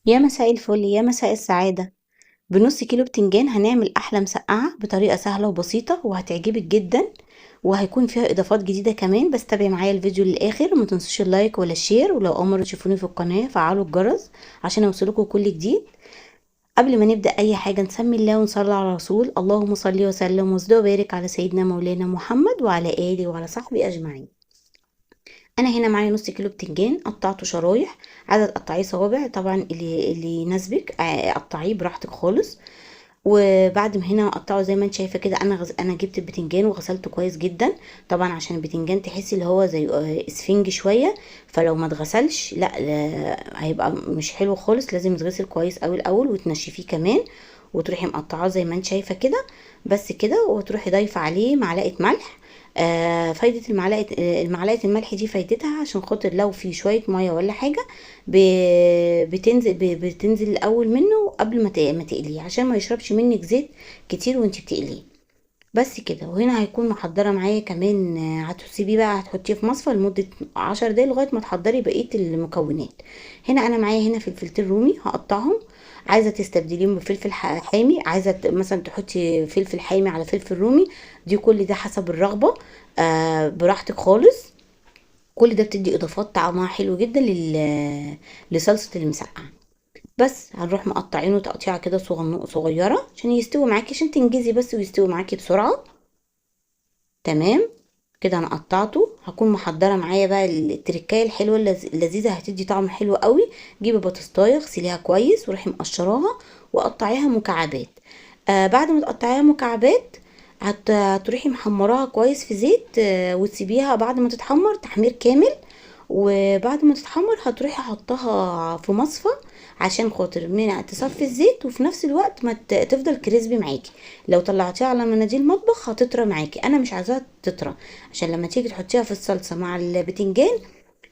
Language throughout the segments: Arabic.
يا مساء الفل، يا مساء السعادة. بنص كيلو بتنجان هنعمل أحلى مسقعة بطريقة سهلة وبسيطة وهتعجبك جدا، وهيكون فيها إضافات جديدة كمان. بس تابعي معايا الفيديو للآخر وما تنسوش اللايك ولا الشير، ولو أول مرة تشوفوني في القناة فعلوا الجرس عشان يوصلكوا كل جديد. قبل ما نبدأ أي حاجة نسمي الله ونصلي على الرسول. اللهم صل وسلم وزد وبارك على سيدنا مولانا محمد وعلى آله وعلى صحبه أجمعين. انا هنا معايا نص كيلو بتنجان قطعته شرايح. عايزه تقطعيه صوابع طبعا اللي يناسبك، قطعيه براحتك خالص. وبعد ما هنا اقطعه زي ما انت شايفه كده، انا جبت البتنجان وغسلته كويس جدا. طبعا عشان البتنجان تحسي اللي هو زي اسفنج شويه، فلو ما اتغسلش لا هيبقى مش حلو خالص. لازم يتغسل كويس قوي الاول وتنشفيه كمان، وتروحي مقطعاه زي ما انت شايفه كده. بس كده، وتروحي ضايفه عليه معلقه ملح. فايدة المعلقة الملح دي فايدتها عشان خاطر لو في شوية مية ولا حاجة بتنزل الأول منه قبل ما تقليه، عشان ما يشربش منك زيت كتير وانتي بتقليه. بس كده. وهنا هيكون محضرة معايا كمان، هتسيبيه بقى، هتحطيه في مصفى لمدة 10 دقايق لغاية ما تحضري بقية المكونات. هنا انا معايا هنا فلفلتين رومي هقطعهم. عايزة تستبدليهم بفلفل حامي، عايزة مثلا تحطي فلفل حامي على فلفل رومي، دي كل ده حسب الرغبة. براحتك خالص. كل ده بتدي اضافات طعمها حلو جدا لصلصة المسقعة. بس هنروح مقطعينه تقطيعه كده صغيره عشان يستوي معاكي، عشان تنجزي بس ويستوي معاكي بسرعه. تمام. كده انا قطعته. هكون محضره معايا بقى التركايه الحلوه اللذيذه، هتدي طعم حلو قوي. جيبي بطاطسايه اغسليها كويس وروحي مقشراها وقطعيها مكعبات. بعد ما تقطعيها مكعبات هتروحي محمراها كويس في زيت، وتسيبيها بعد ما تتحمر تحمير كامل. وبعد ما تتحمر هتروحي حطها في مصفى عشان خاطر من تصفي الزيت، وفي نفس الوقت ما تفضل كريسبي معاكي. لو طلعتيها على مناديل مطبخ هتطرى معاكي، انا مش عايزاها تطرى عشان لما تيجي تحطيها في الصلصه مع البتنجان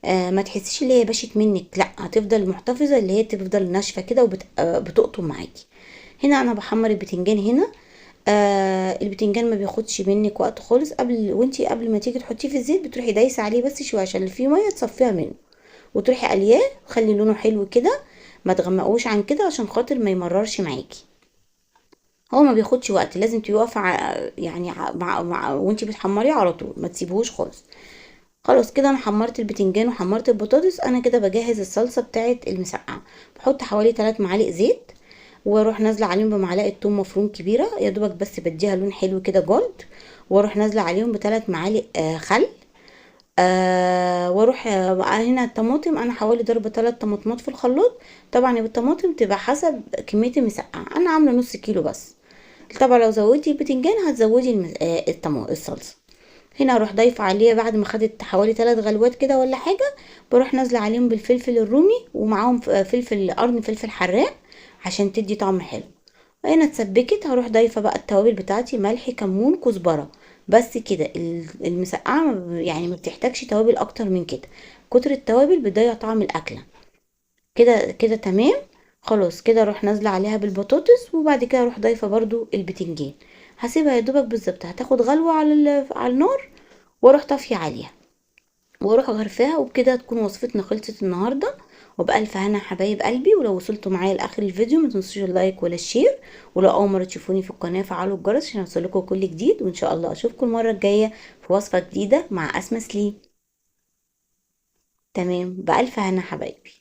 ما تحسيش اللي هي باشت منك، لا هتفضل محتفظه اللي هي تفضل ناشفه كده وبتقطم معاكي. هنا انا بحمر البتنجان هنا. البتنجان ما بياخدش منك وقت خالص. قبل ما تيجي تحطيه في الزيت بتروحي دايسه عليه بس شويه عشان اللي فيه ميه تصفيها منه، وتروحي قلياه. خلي لونه حلو كده، ما تغمقوش عن كده عشان خاطر ما يمررش معاكي. هو ما بياخدش وقت، لازم تبقي واقفه يعني وانتي بتحمريه على طول، ما تسيبهوش خالص. خلاص كده انا حمرت البتنجان وحمرت البطاطس. انا كده بجهز الصلصه بتاعه المسقعه. بحط حوالي 3 معالق زيت، واروح نازله عليهم بمعلقه توم مفروم كبيره يا دوبك بس بديها لون حلو كده جولد. واروح نازله عليهم ب3 معالق خل. واروح هنا الطماطم، انا حوالي ضربه 3 طماطمات في الخلاط. طبعا الطماطم تبقى حسب كميه المسقعه، انا عامله نص كيلو بس. طبعا لو زودتي البتنجان هتزودي الصلصه. هنا اروح ضايفه عليه بعد ما خدت حوالي 3 غلوات كده ولا حاجه. بروح نازله عليهم بالفلفل الرومي، ومعاهم فلفل قرن فلفل حراق عشان تدي طعم حلو. هنا اتسبكت، هروح ضايفه بقى التوابل بتاعتي، ملح كمون كزبره. بس كده. المسقعه يعني ما بتحتاجش توابل اكتر من كده. كتر التوابل بتضيع طعم الاكله. كده كده تمام. خلاص كده اروح نازله عليها بالبطاطس، وبعد كده اروح ضايفه برضو البتنجان. هسيبها يا دوبك بالظبط هتاخد غلوه على النار، واروح طافيه عليها واروح غرفاها. وبكده تكون وصفتنا خلصت النهارده. وبألف هنا يا حبايب قلبي. ولو وصلتوا معايا لاخر الفيديو ما تنسوش اللايك ولا الشير. ولو اول مره تشوفوني في القناه فعلوا الجرس عشان يوصلكوا كل جديد. وان شاء الله اشوفكم المره الجايه في وصفه جديده مع اسماء سليم. تمام. بألف هنا حبايبي.